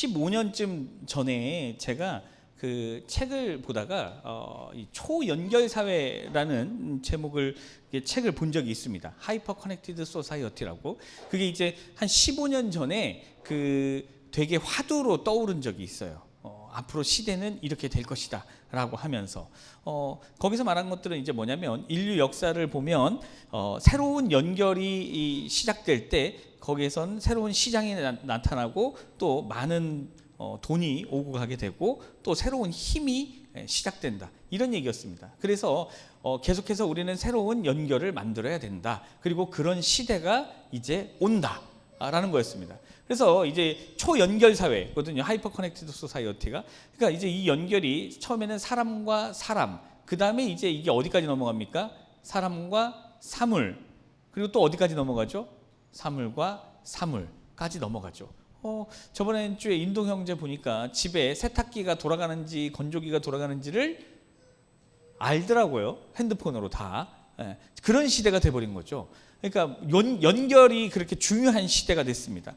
15년쯤 전에 제가 그 책을 보다가 이 초연결 사회라는 제목을 책을 본 적이 있습니다. 하이퍼 커넥티드 소사이어티라고. 그게 이제 한 15년 전에 그 되게 화두로 떠오른 적이 있어요. 앞으로 시대는 이렇게 될 것이다 라고 하면서 거기서 말한 것들은 이제 뭐냐면, 인류 역사를 보면 새로운 연결이 시작될 때 거기에선 새로운 시장이 나타나고 또 많은 돈이 오고 가게 되고 또 새로운 힘이 시작된다, 이런 얘기였습니다. 그래서 계속해서 우리는 새로운 연결을 만들어야 된다, 그리고 그런 시대가 이제 온다 라는 거였습니다. 그래서 이제 초연결 사회거든요, 하이퍼 커넥티드 소사이어티가. 그러니까 이제 이 연결이 처음에는 사람과 사람, 그 다음에 이제 이게 어디까지 넘어갑니까? 사람과 사물, 그리고 또 어디까지 넘어가죠? 사물과 사물까지 넘어가죠. 저번에 주에 인동 형제 보니까 집에 세탁기가 돌아가는지 건조기가 돌아가는지를 알더라고요, 핸드폰으로 다. 그런 시대가 돼버린 거죠. 그러니까 연결이 그렇게 중요한 시대가 됐습니다.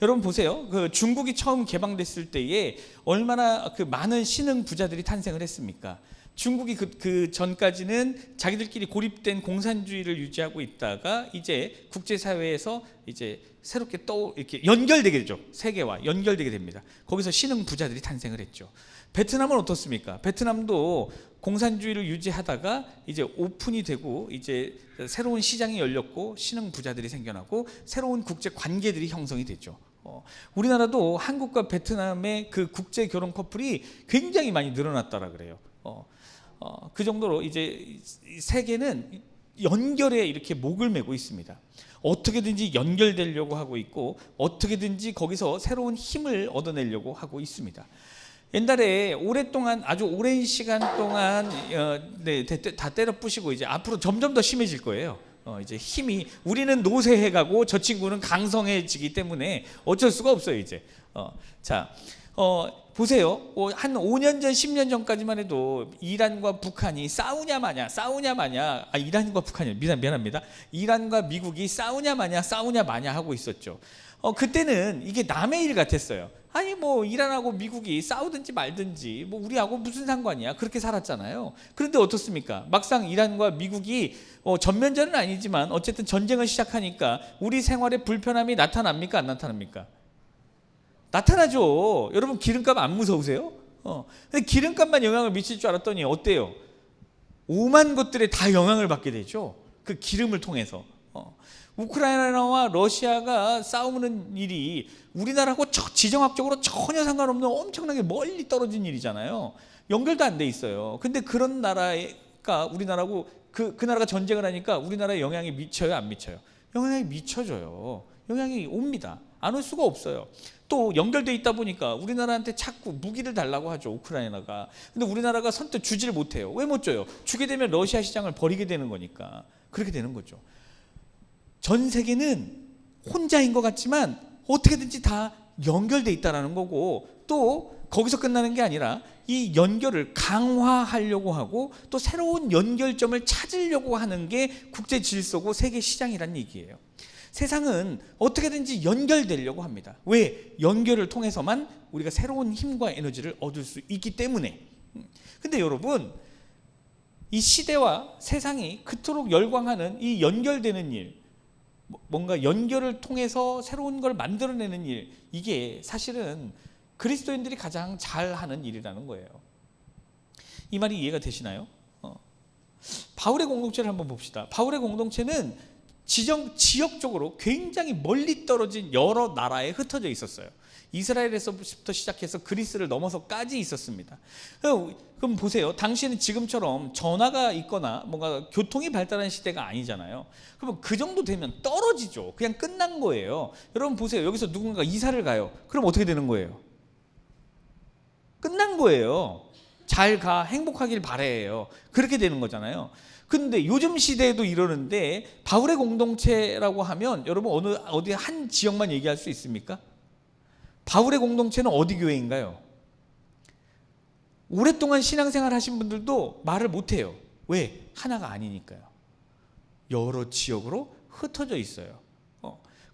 여러분 보세요. 그 중국이 처음 개방됐을 때에 얼마나 그 많은 신흥 부자들이 탄생을 했습니까? 중국이 그 전까지는 자기들끼리 고립된 공산주의를 유지하고 있다가 이제 국제사회에서 이제 새롭게 이렇게 연결되게 되죠. 세계와 연결되게 됩니다. 거기서 신흥 부자들이 탄생을 했죠. 베트남은 어떻습니까? 베트남도 공산주의를 유지하다가 이제 오픈이 되고 이제 새로운 시장이 열렸고 신흥 부자들이 생겨나고 새로운 국제 관계들이 형성이 되죠. 우리나라도 한국과 베트남의 그 국제 결혼 커플이 굉장히 많이 늘어났다라 그래요. 그 정도로 이제 세계는 연결에 이렇게 목을 메고 있습니다. 어떻게든지 연결되려고 하고 있고 어떻게든지 거기서 새로운 힘을 얻어내려고 하고 있습니다. 옛날에 오랫동안, 아주 오랜 시간 동안 다 때려 부시고 이제 앞으로 점점 더 심해질 거예요. 이제 힘이, 우리는 노쇠해가고 저 친구는 강성해지기 때문에 어쩔 수가 없어요 이제. 보세요. 한 5년 전, 10년 전까지만 해도 이란과 북한이 싸우냐 마냐, 이란과 북한이 미안합니다. 이란과 미국이 싸우냐 마냐 하고 있었죠. 그때는 이게 남의 일 같았어요. 아니 뭐 이란하고 미국이 싸우든지 말든지 뭐 우리하고 무슨 상관이야, 그렇게 살았잖아요. 그런데 어떻습니까? 막상 이란과 미국이 전면전은 아니지만 어쨌든 전쟁을 시작하니까 우리 생활에 불편함이 나타납니까, 안 나타납니까? 나타나죠. 여러분 기름값 안 무서우세요? 근데 기름값만 영향을 미칠 줄 알았더니 어때요? 오만 것들에 다 영향을 받게 되죠. 그 기름을 통해서. 우크라이나와 러시아가 싸우는 일이 우리나라하고 지정학적으로 전혀 상관없는 엄청나게 멀리 떨어진 일이잖아요. 연결도 안 돼 있어요. 근데 그런 나라가 우리나라하고 그 나라가 전쟁을 하니까 우리나라에 영향이 미쳐요, 안 미쳐요? 영향이 미쳐져요. 영향이 옵니다. 안 올 수가 없어요. 또 연결돼 있다 보니까 우리나라한테 자꾸 무기를 달라고 하죠, 우크라이나가. 근데 우리나라가 선뜻 주지를 못해요. 왜 못 줘요? 주게 되면 러시아 시장을 버리게 되는 거니까. 그렇게 되는 거죠. 전 세계는 혼자인 것 같지만 어떻게든지 다 연결돼 있다는 거고, 또 거기서 끝나는 게 아니라 이 연결을 강화하려고 하고 또 새로운 연결점을 찾으려고 하는 게 국제 질서고 세계 시장이란 얘기예요. 세상은 어떻게든지 연결되려고 합니다. 왜? 연결을 통해서만 우리가 새로운 힘과 에너지를 얻을 수 있기 때문에. 근데 여러분, 이 시대와 세상이 그토록 열광하는 이 연결되는 일, 뭔가 연결을 통해서 새로운 걸 만들어내는 일, 이게 사실은 그리스도인들이 가장 잘하는 일이라는 거예요. 이 말이 이해가 되시나요? 바울의 공동체를 한번 봅시다. 바울의 공동체는 지역적으로 굉장히 멀리 떨어진 여러 나라에 흩어져 있었어요. 이스라엘에서부터 시작해서 그리스를 넘어서까지 있었습니다. 그럼 보세요. 당시에는 지금처럼 전화가 있거나 뭔가 교통이 발달한 시대가 아니잖아요. 그러면 그 정도 되면 떨어지죠. 그냥 끝난 거예요. 여러분 보세요. 여기서 누군가 이사를 가요. 그럼 어떻게 되는 거예요? 끝난 거예요. 잘 가, 행복하길 바래요. 그렇게 되는 거잖아요. 근데 요즘 시대에도 이러는데, 바울의 공동체라고 하면 여러분 어디 한 지역만 얘기할 수 있습니까? 바울의 공동체는 어디 교회인가요? 오랫동안 신앙생활 하신 분들도 말을 못해요. 왜? 하나가 아니니까요. 여러 지역으로 흩어져 있어요.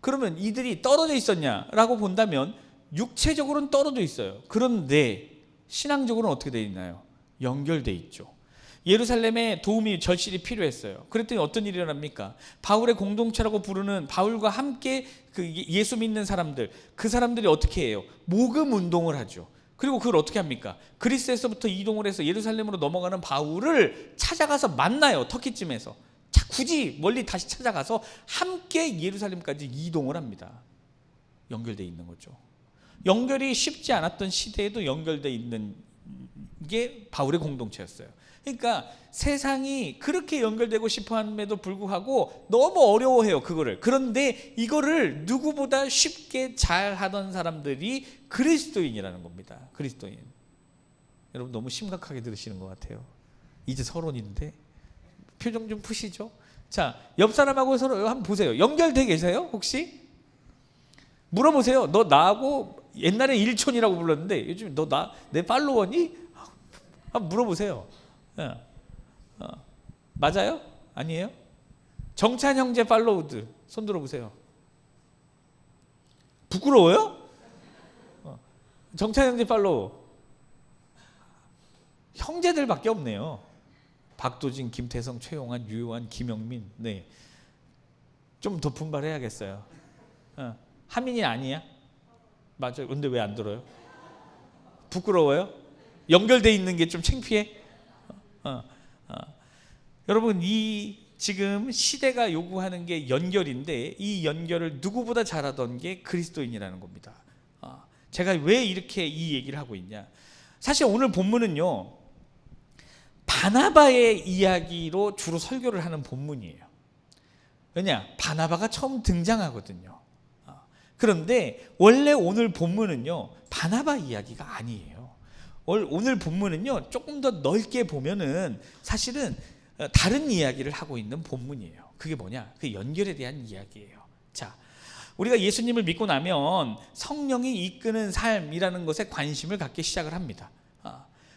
그러면 이들이 떨어져 있었냐라고 본다면 육체적으로는 떨어져 있어요. 그런데 신앙적으로는 어떻게 되어 있나요? 연결돼 있죠. 예루살렘에 도움이 절실히 필요했어요. 그랬더니 어떤 일이 일어납니까? 바울의 공동체라고 부르는 바울과 함께 그 예수 믿는 사람들, 그 사람들이 어떻게 해요? 모금 운동을 하죠. 그리고 그걸 어떻게 합니까? 그리스에서부터 이동을 해서 예루살렘으로 넘어가는 바울을 찾아가서 만나요. 터키쯤에서. 자, 굳이 멀리 다시 찾아가서 함께 예루살렘까지 이동을 합니다. 연결돼 있는 거죠. 연결이 쉽지 않았던 시대에도 연결돼 있는 게 바울의 공동체였어요. 그러니까 세상이 그렇게 연결되고 싶어함에도 불구하고 너무 어려워해요, 그거를. 그런데 이거를 누구보다 쉽게 잘하던 사람들이 그리스도인이라는 겁니다. 그리스도인. 여러분 너무 심각하게 들으시는 것 같아요. 이제 서론인데 표정 좀 푸시죠. 자, 옆 사람하고 서로 한번 보세요. 연결돼 계세요? 혹시? 물어보세요. 너 나하고 옛날에 일촌이라고 불렀는데 요즘 너 내 팔로워니? 한번 물어보세요. 맞아요? 아니에요? 정찬 형제 팔로우들 손 들어보세요. 부끄러워요? 정찬 형제 팔로우 형제들밖에 없네요. 박도진, 김태성, 최용환, 유효한, 김영민. 네, 좀 더 분발해야겠어요. 하민이 아니야? 맞아요. 근데 왜 안 들어요? 부끄러워요? 연결돼 있는 게 좀 창피해? 여러분, 이 지금 시대가 요구하는 게 연결인데 이 연결을 누구보다 잘하던 게 그리스도인이라는 겁니다. 제가 왜 이렇게 이 얘기를 하고 있냐? 사실 오늘 본문은요, 바나바의 이야기로 주로 설교를 하는 본문이에요. 왜냐? 바나바가 처음 등장하거든요. 그런데 원래 오늘 본문은요, 바나바 이야기가 아니에요. 오늘 본문은요, 조금 더 넓게 보면은 사실은 다른 이야기를 하고 있는 본문이에요. 그게 뭐냐? 그 연결에 대한 이야기예요. 자, 우리가 예수님을 믿고 나면 성령이 이끄는 삶이라는 것에 관심을 갖기 시작을 합니다.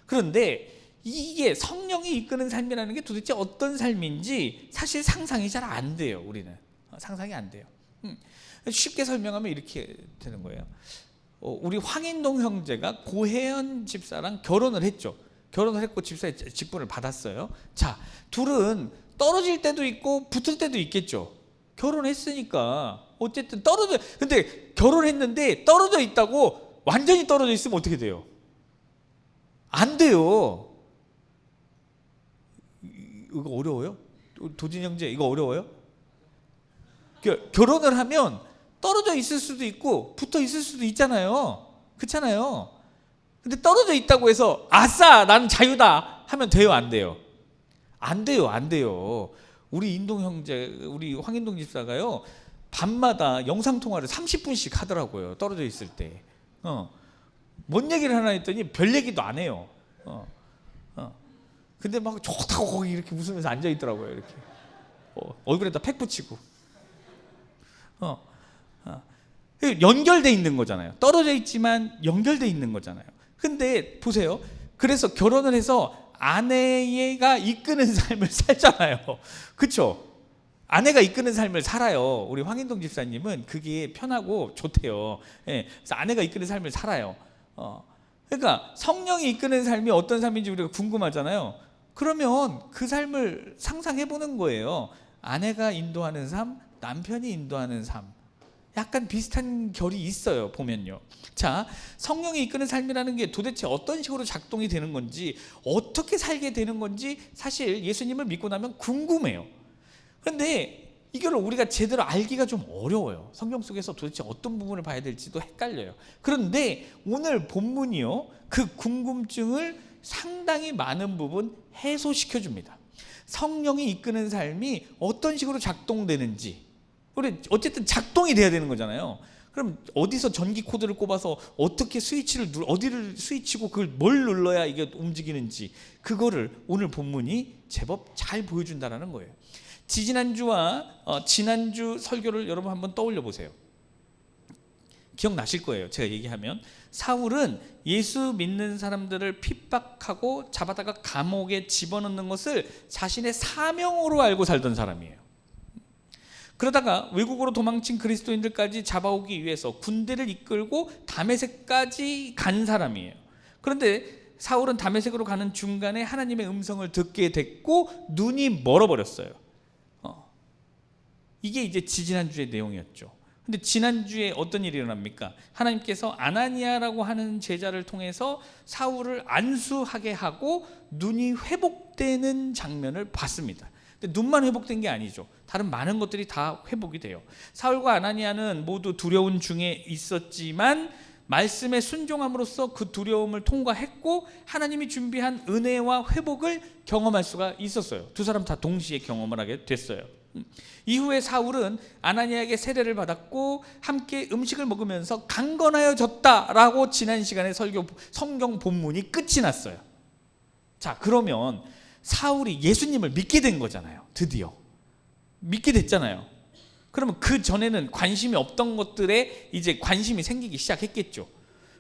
그런데 이게 성령이 이끄는 삶이라는 게 도대체 어떤 삶인지 사실 상상이 잘 안 돼요. 우리는 상상이 안 돼요. 쉽게 설명하면 이렇게 되는 거예요. 우리 황인동 형제가 고혜연 집사랑 결혼을 했죠. 결혼을 했고 집사의 직분을 받았어요. 자, 둘은 떨어질 때도 있고 붙을 때도 있겠죠. 결혼했으니까 어쨌든 근데 결혼했는데 떨어져 있다고 완전히 떨어져 있으면 어떻게 돼요? 안 돼요. 이거 어려워요? 도진 형제, 이거 어려워요? 결혼을 하면 떨어져 있을 수도 있고 붙어 있을 수도 있잖아요. 그렇잖아요. 근데 떨어져 있다고 해서 아싸 나는 자유다 하면 돼요, 안 돼요? 안 돼요, 안 돼요. 우리 인동 형제, 우리 황인동 집사가요, 밤마다 영상통화를 30분씩 하더라고요. 떨어져 있을 때. 뭔 얘기를 하나 했더니 별 얘기도 안 해요. 근데 막 좋다고 거기 이렇게 웃으면서 앉아 있더라고요. 이렇게 얼굴에다 팩 붙이고. 연결돼 있는 거잖아요. 떨어져 있지만 연결돼 있는 거잖아요. 근데 보세요. 그래서 결혼을 해서 아내가 이끄는 삶을 살잖아요. 그렇죠? 아내가 이끄는 삶을 살아요. 우리 황인동 집사님은 그게 편하고 좋대요. 예, 그래서 아내가 이끄는 삶을 살아요. 그러니까 성령이 이끄는 삶이 어떤 삶인지 우리가 궁금하잖아요. 그러면 그 삶을 상상해 보는 거예요. 아내가 인도하는 삶, 남편이 인도하는 삶. 약간 비슷한 결이 있어요, 보면요. 자, 성령이 이끄는 삶이라는 게 도대체 어떤 식으로 작동이 되는 건지, 어떻게 살게 되는 건지 사실 예수님을 믿고 나면 궁금해요. 그런데 이걸 우리가 제대로 알기가 좀 어려워요. 성경 속에서 도대체 어떤 부분을 봐야 될지도 헷갈려요. 그런데 오늘 본문이요, 그 궁금증을 상당히 많은 부분 해소시켜 줍니다. 성령이 이끄는 삶이 어떤 식으로 작동되는지, 우리 어쨌든 작동이 돼야 되는 거잖아요. 그럼 어디서 전기 코드를 꼽아서 어떻게 스위치를 어디를 스위치고 그걸 뭘 눌러야 이게 움직이는지, 그거를 오늘 본문이 제법 잘 보여준다는 거예요. 지지난주와 지난주 설교를 여러분 한번 떠올려 보세요. 기억나실 거예요. 제가 얘기하면 사울은 예수 믿는 사람들을 핍박하고 잡아다가 감옥에 집어넣는 것을 자신의 사명으로 알고 살던 사람이에요. 그러다가 외국으로 도망친 그리스도인들까지 잡아오기 위해서 군대를 이끌고 다메섹까지 간 사람이에요. 그런데 사울은 다메섹으로 가는 중간에 하나님의 음성을 듣게 됐고 눈이 멀어버렸어요. 이게 이제 지지난주의 내용이었죠. 근데 지난주에 어떤 일이 일어납니까? 하나님께서 아나니아라고 하는 제자를 통해서 사울을 안수하게 하고 눈이 회복되는 장면을 봤습니다. 근데 눈만 회복된 게 아니죠. 다른 많은 것들이 다 회복이 돼요. 사울과 아나니아는 모두 두려운 중에 있었지만 말씀에 순종함으로써 그 두려움을 통과했고 하나님이 준비한 은혜와 회복을 경험할 수가 있었어요. 두 사람 다 동시에 경험을 하게 됐어요. 이후에 사울은 아나니아에게 세례를 받았고 함께 음식을 먹으면서 강건하여졌다라고 지난 시간에 성경 본문이 끝이 났어요. 자, 그러면 사울이 예수님을 믿게 된 거잖아요. 드디어 믿게 됐잖아요. 그러면 그 전에는 관심이 없던 것들에 이제 관심이 생기기 시작했겠죠.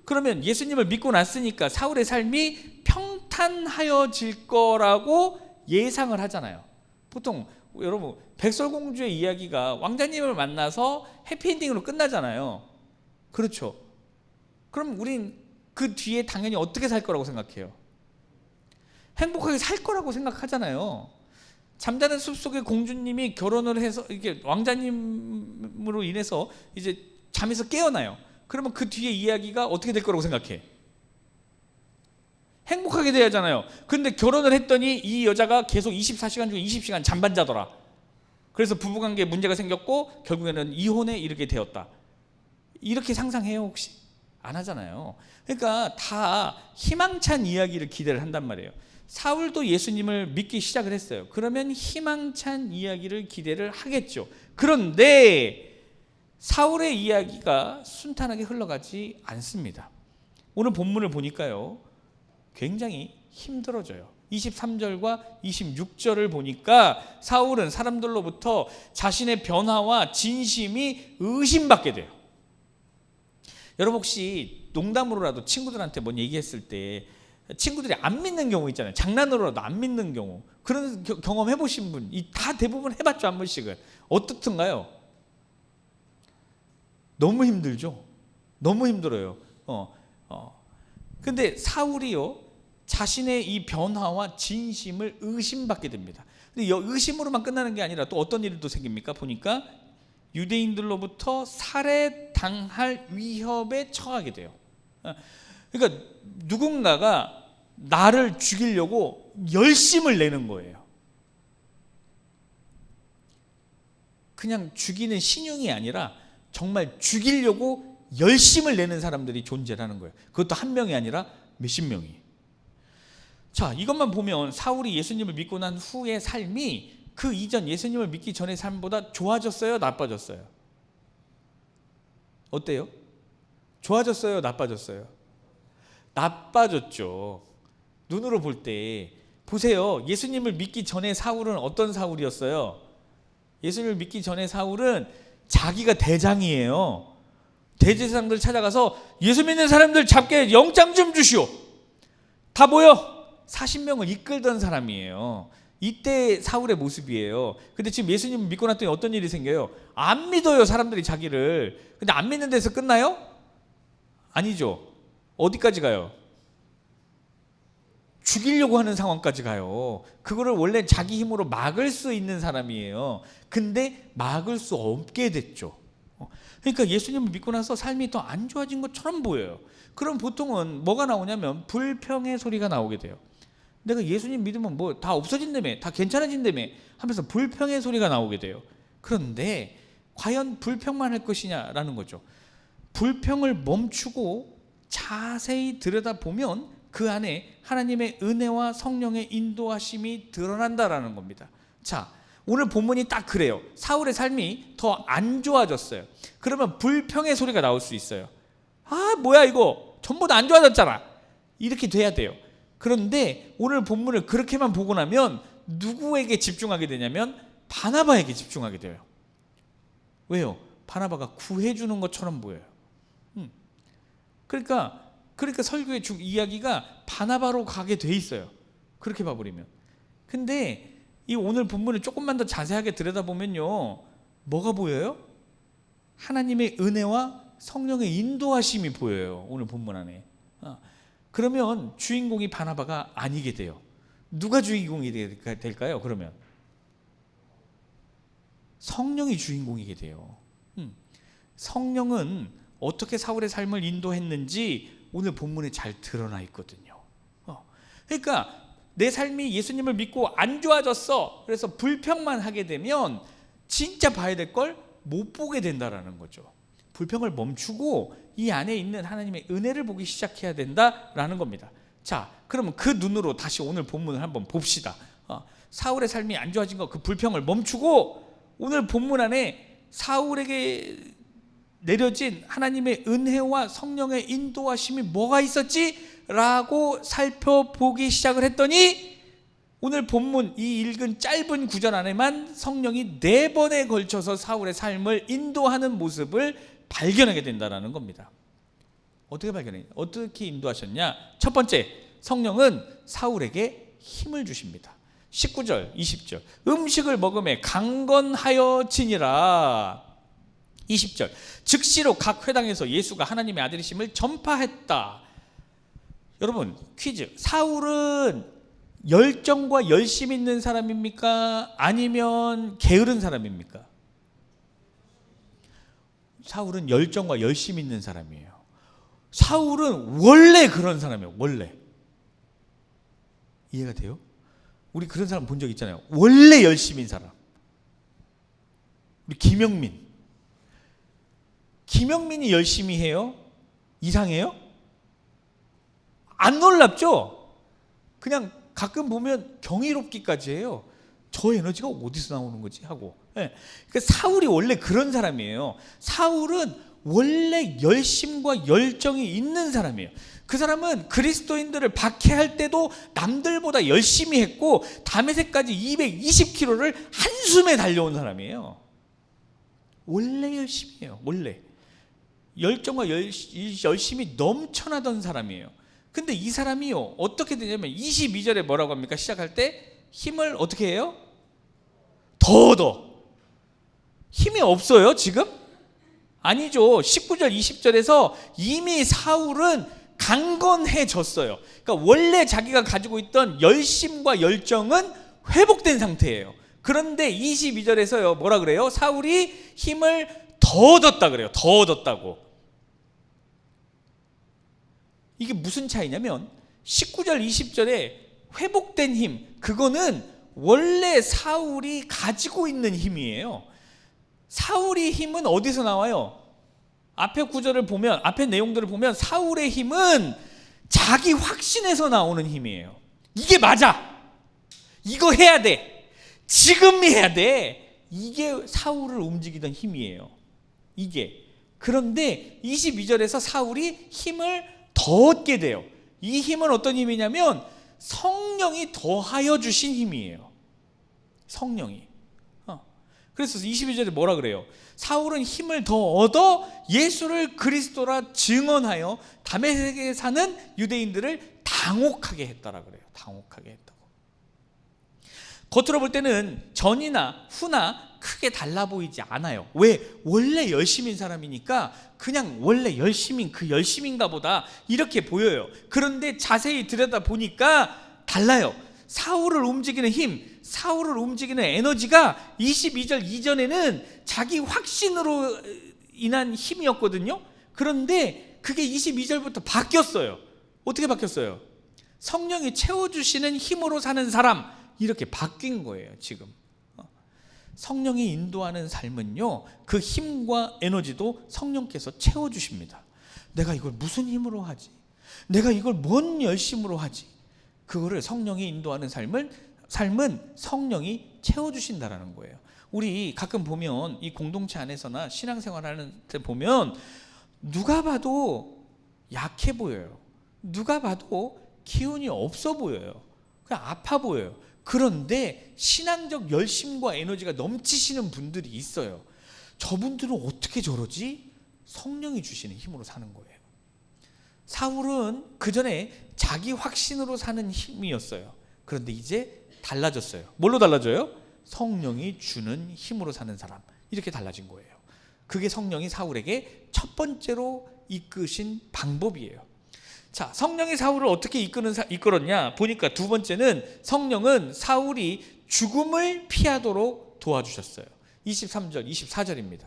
그러면 예수님을 믿고 났으니까 사울의 삶이 평탄하여질 거라고 예상을 하잖아요. 보통 여러분 백설공주의 이야기가 왕자님을 만나서 해피엔딩으로 끝나잖아요. 그렇죠. 그럼 우린 그 뒤에 당연히 어떻게 살 거라고 생각해요? 행복하게 살 거라고 생각하잖아요. 잠자는 숲속의 공주님이 결혼을 해서 이게 왕자님으로 인해서 이제 잠에서 깨어나요. 그러면 그 뒤에 이야기가 어떻게 될 거라고 생각해? 행복하게 돼야 하잖아요. 근데 결혼을 했더니 이 여자가 계속 24시간 중에 20시간 잠만 자더라. 그래서 부부관계에 문제가 생겼고 결국에는 이혼에 이르게 되었다. 이렇게 상상해요 혹시? 안 하잖아요. 그러니까 다 희망찬 이야기를 기대를 한단 말이에요. 사울도 예수님을 믿기 시작을 했어요. 그러면 희망찬 이야기를 기대를 하겠죠. 그런데 사울의 이야기가 순탄하게 흘러가지 않습니다. 오늘 본문을 보니까요 굉장히 힘들어져요. 23절과 26절을 보니까 사울은 사람들로부터 자신의 변화와 진심이 의심받게 돼요. 여러분 혹시 농담으로라도 친구들한테 뭔 얘기했을 때 친구들이 안 믿는 경우 있잖아요. 장난으로라도 안 믿는 경우. 그런 경험 해보신 분 다 대부분 해봤죠. 한 번씩은. 어떻든가요? 너무 힘들죠. 너무 힘들어요. 근데 사울이요 자신의 이 변화와 진심을 의심받게 됩니다. 근데 의심으로만 끝나는 게 아니라 또 어떤 일이 또 생깁니까? 보니까 유대인들로부터 살해당할 위협에 처하게 돼요. 그러니까 누군가가 나를 죽이려고 열심을 내는 거예요. 그냥 죽이는 신용이 아니라 정말 죽이려고 열심을 내는 사람들이 존재하는 거예요. 그것도 한 명이 아니라 몇십 명이. 자, 이것만 보면 사울이 예수님을 믿고 난 후의 삶이 그 이전 예수님을 믿기 전의 삶보다 좋아졌어요? 나빠졌어요? 어때요? 좋아졌어요? 나빠졌어요? 나빠졌죠. 눈으로 볼 때 보세요. 예수님을 믿기 전에 사울은 어떤 사울이었어요? 예수님을 믿기 전에 사울은 자기가 대장이에요. 대제사장들 찾아가서 예수 믿는 사람들 잡게 영장 좀 주시오. 다 모여 40명을 이끌던 사람이에요. 이때 사울의 모습이에요. 근데 지금 예수님을 믿고 났더니 어떤 일이 생겨요? 안 믿어요 사람들이 자기를. 근데 안 믿는 데서 끝나요? 아니죠. 어디까지 가요? 죽이려고 하는 상황까지 가요. 그거를 원래 자기 힘으로 막을 수 있는 사람이에요. 근데 막을 수 없게 됐죠. 그러니까 예수님을 믿고 나서 삶이 더 안 좋아진 것처럼 보여요. 그럼 보통은 뭐가 나오냐면 불평의 소리가 나오게 돼요. 내가 예수님 믿으면 뭐 다 없어진다며, 다 괜찮아진다며 하면서 불평의 소리가 나오게 돼요. 그런데 과연 불평만 할 것이냐라는 거죠. 불평을 멈추고 자세히 들여다보면 그 안에 하나님의 은혜와 성령의 인도하심이 드러난다라는 겁니다. 자, 오늘 본문이 딱 그래요. 사울의 삶이 더 안 좋아졌어요. 그러면 불평의 소리가 나올 수 있어요. 아, 뭐야 이거 전부 다 안 좋아졌잖아. 이렇게 돼야 돼요. 그런데 오늘 본문을 그렇게만 보고 나면 누구에게 집중하게 되냐면 바나바에게 집중하게 돼요. 왜요? 바나바가 구해주는 것처럼 보여요. 그러니까 설교의 이야기가 바나바로 가게 돼 있어요. 그렇게 봐버리면. 근데 이 오늘 본문을 조금만 더 자세하게 들여다보면요, 뭐가 보여요? 하나님의 은혜와 성령의 인도하심이 보여요. 오늘 본문 안에. 그러면 주인공이 바나바가 아니게 돼요. 누가 주인공이 될까요? 그러면 성령이 주인공이게 돼요. 성령은 어떻게 사울의 삶을 인도했는지 오늘 본문에 잘 드러나 있거든요. 그러니까 내 삶이 예수님을 믿고 안 좋아졌어. 그래서 불평만 하게 되면 진짜 봐야 될 걸 못 보게 된다라는 거죠. 불평을 멈추고 이 안에 있는 하나님의 은혜를 보기 시작해야 된다라는 겁니다. 자, 그러면 그 눈으로 다시 오늘 본문을 한번 봅시다. 사울의 삶이 안 좋아진 거, 그 불평을 멈추고 오늘 본문 안에 사울에게 내려진 하나님의 은혜와 성령의 인도하심이 뭐가 있었지? 라고 살펴보기 시작을 했더니 오늘 본문 이 읽은 짧은 구절 안에만 성령이 4번에 걸쳐서 사울의 삶을 인도하는 모습을 발견하게 된다는 겁니다. 어떻게 발견했냐? 어떻게 인도하셨냐? 첫 번째, 성령은 사울에게 힘을 주십니다. 19절, 20절. 음식을 먹음에 강건하여 지니라. 20절. 즉시로 각 회당에서 예수가 하나님의 아들이심을 전파했다. 여러분, 퀴즈. 사울은 열정과 열심 있는 사람입니까? 아니면 게으른 사람입니까? 사울은 열정과 열심 있는 사람이에요. 사울은 원래 그런 사람이에요. 원래. 이해가 돼요? 우리 그런 사람 본 적 있잖아요. 원래 열심인 사람. 우리 김영민이 열심히 해요? 이상해요? 안 놀랍죠? 그냥 가끔 보면 경이롭기까지 해요. 저 에너지가 어디서 나오는 거지? 하고. 그러니까 사울이 원래 그런 사람이에요. 사울은 원래 열심과 열정이 있는 사람이에요. 그 사람은 그리스도인들을 박해할 때도 남들보다 열심히 했고 다메섹까지 220km를 한숨에 달려온 사람이에요. 원래 열심히 해요. 원래. 열정과 열심이 넘쳐나던 사람이에요. 근데 이 사람이요, 어떻게 되냐면 22절에 뭐라고 합니까? 시작할 때 힘을 어떻게 해요? 더 얻어. 힘이 없어요 지금? 아니죠. 19절 20절에서 이미 사울은 강건해졌어요. 그러니까 원래 자기가 가지고 있던 열심과 열정은 회복된 상태예요. 그런데 22절에서요 뭐라 그래요? 사울이 힘을 더 얻었다 그래요. 더 얻었다고. 이게 무슨 차이냐면 19절 20절에 회복된 힘, 그거는 원래 사울이 가지고 있는 힘이에요. 사울의 힘은 어디서 나와요? 앞에 구절을 보면, 앞에 내용들을 보면 사울의 힘은 자기 확신에서 나오는 힘이에요. 이게 맞아. 이거 해야 돼. 지금 해야 돼. 이게 사울을 움직이던 힘이에요. 이게. 그런데 22절에서 사울이 힘을 더 얻게 돼요. 이 힘은 어떤 힘이냐면 성령이 더하여 주신 힘이에요. 성령이. 그래서 22절에 뭐라 그래요? 사울은 힘을 더 얻어 예수를 그리스도라 증언하여 다메섹에 사는 유대인들을 당혹하게 했다라 그래요. 당혹하게 했다고. 겉으로 볼 때는 전이나 후나 크게 달라 보이지 않아요. 왜? 원래 열심인 사람이니까 그냥 원래 열심인 그 열심인가 보다 이렇게 보여요. 그런데 자세히 들여다 보니까 달라요. 사울을 움직이는 힘, 사울을 움직이는 에너지가 22절 이전에는 자기 확신으로 인한 힘이었거든요. 그런데 그게 22절부터 바뀌었어요. 어떻게 바뀌었어요? 성령이 채워주시는 힘으로 사는 사람, 이렇게 바뀐 거예요. 지금 성령이 인도하는 삶은요, 그 힘과 에너지도 성령께서 채워주십니다. 내가 이걸 무슨 힘으로 하지? 내가 이걸 뭔 열심으로 하지? 그거를 성령이 인도하는 삶은 성령이 채워주신다라는 거예요. 우리 가끔 보면 이 공동체 안에서나 신앙생활하는 때 보면 누가 봐도 약해 보여요. 누가 봐도 기운이 없어 보여요. 그냥 아파 보여요. 그런데 신앙적 열심과 에너지가 넘치시는 분들이 있어요. 저분들은 어떻게 저러지? 성령이 주시는 힘으로 사는 거예요. 사울은 그전에 자기 확신으로 사는 힘이었어요. 그런데 이제 달라졌어요. 뭘로 달라져요? 성령이 주는 힘으로 사는 사람. 이렇게 달라진 거예요. 그게 성령이 사울에게 첫 번째로 이끄신 방법이에요. 자, 성령이 사울을 어떻게 이끌었냐 보니까 두 번째는 성령은 사울이 죽음을 피하도록 도와주셨어요. 23절, 24절입니다.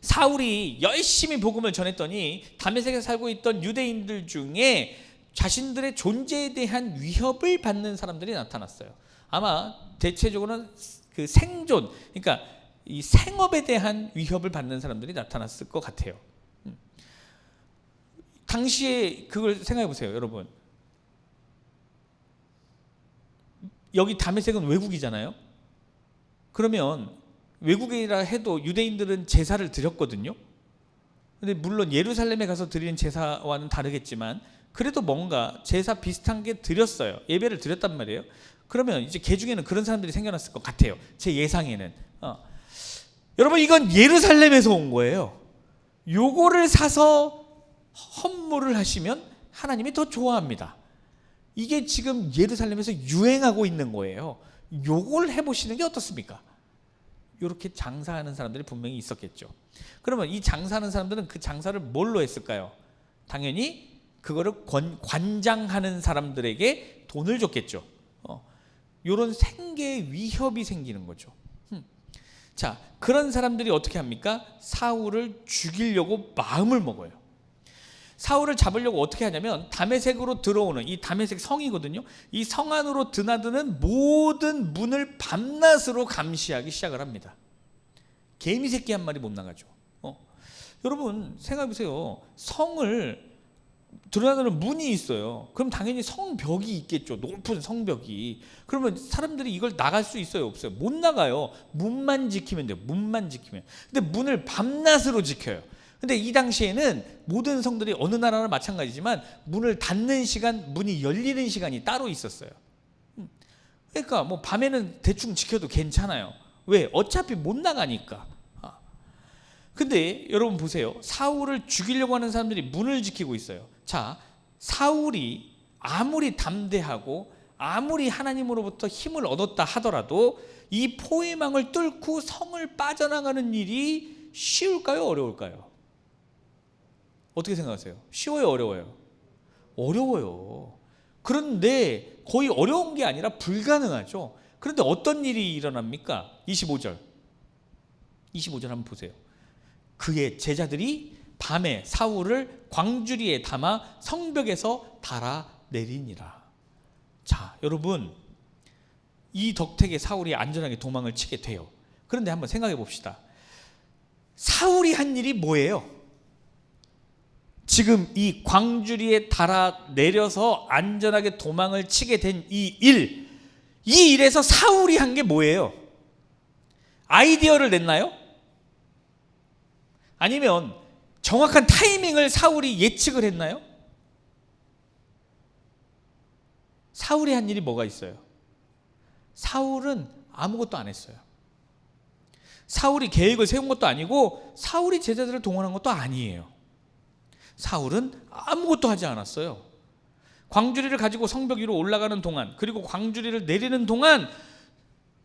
사울이 열심히 복음을 전했더니 다메섹에 살고 있던 유대인들 중에 자신들의 존재에 대한 위협을 받는 사람들이 나타났어요. 아마 대체적으로는 그 생존, 그러니까 이 생업에 대한 위협을 받는 사람들이 나타났을 것 같아요. 당시에 그걸 생각해 보세요, 여러분. 여기 다메섹은 외국이잖아요. 그러면 외국이라 해도 유대인들은 제사를 드렸거든요. 근데 물론 예루살렘에 가서 드리는 제사와는 다르겠지만 그래도 뭔가 제사 비슷한 게 드렸어요. 예배를 드렸단 말이에요. 그러면 이제 개 중에는 그런 사람들이 생겨났을 것 같아요. 제 예상에는. 여러분, 이건 예루살렘에서 온 거예요. 요거를 사서 헌물을 하시면 하나님이 더 좋아합니다. 이게 지금 예루살렘에서 유행하고 있는 거예요. 요걸 해보시는 게 어떻습니까? 이렇게 장사하는 사람들이 분명히 있었겠죠. 그러면 이 장사하는 사람들은 그 장사를 뭘로 했을까요? 당연히 그거를 관장하는 사람들에게 돈을 줬겠죠. 이런 생계의 위협이 생기는 거죠. 자, 그런 사람들이 어떻게 합니까? 사울을 죽이려고 마음을 먹어요. 사울을 잡으려고 어떻게 하냐면 다메섹으로 들어오는, 이 다메섹 성이거든요. 이 성 안으로 드나드는 모든 문을 밤낮으로 감시하기 시작을 합니다. 개미 새끼 한 마리 못 나가죠. 여러분 생각해보세요. 성을 드나드는 문이 있어요. 그럼 당연히 성벽이 있겠죠. 높은 성벽이. 그러면 사람들이 이걸 나갈 수 있어요, 없어요? 못 나가요. 문만 지키면 돼요. 문만 지키면. 근데 문을 밤낮으로 지켜요. 근데 이 당시에는 모든 성들이 어느 나라나 마찬가지지만 문을 닫는 시간, 문이 열리는 시간이 따로 있었어요. 그러니까 뭐 밤에는 대충 지켜도 괜찮아요. 왜? 어차피 못 나가니까. 근데 여러분 보세요. 사울을 죽이려고 하는 사람들이 문을 지키고 있어요. 자, 사울이 아무리 담대하고 아무리 하나님으로부터 힘을 얻었다 하더라도 이 포위망을 뚫고 성을 빠져나가는 일이 쉬울까요? 어려울까요? 어떻게 생각하세요? 쉬워요? 어려워요? 어려워요. 그런데 거의 어려운 게 아니라 불가능하죠. 그런데 어떤 일이 일어납니까? 25절 한번 보세요. 그의 제자들이 밤에 사울을 광주리에 담아 성벽에서 달아내리니라. 자, 여러분, 이 덕택에 사울이 안전하게 도망을 치게 돼요. 그런데 한번 생각해 봅시다. 사울이 한 일이 뭐예요? 지금 이 광주리에 달아내려서 안전하게 도망을 치게 된 이 일에서 사울이 한 게 뭐예요? 아이디어를 냈나요? 아니면 정확한 타이밍을 사울이 예측을 했나요? 사울이 한 일이 뭐가 있어요? 사울은 아무것도 안 했어요. 사울이 계획을 세운 것도 아니고 사울이 제자들을 동원한 것도 아니에요. 사울은 아무것도 하지 않았어요. 광주리를 가지고 성벽 위로 올라가는 동안, 그리고 광주리를 내리는 동안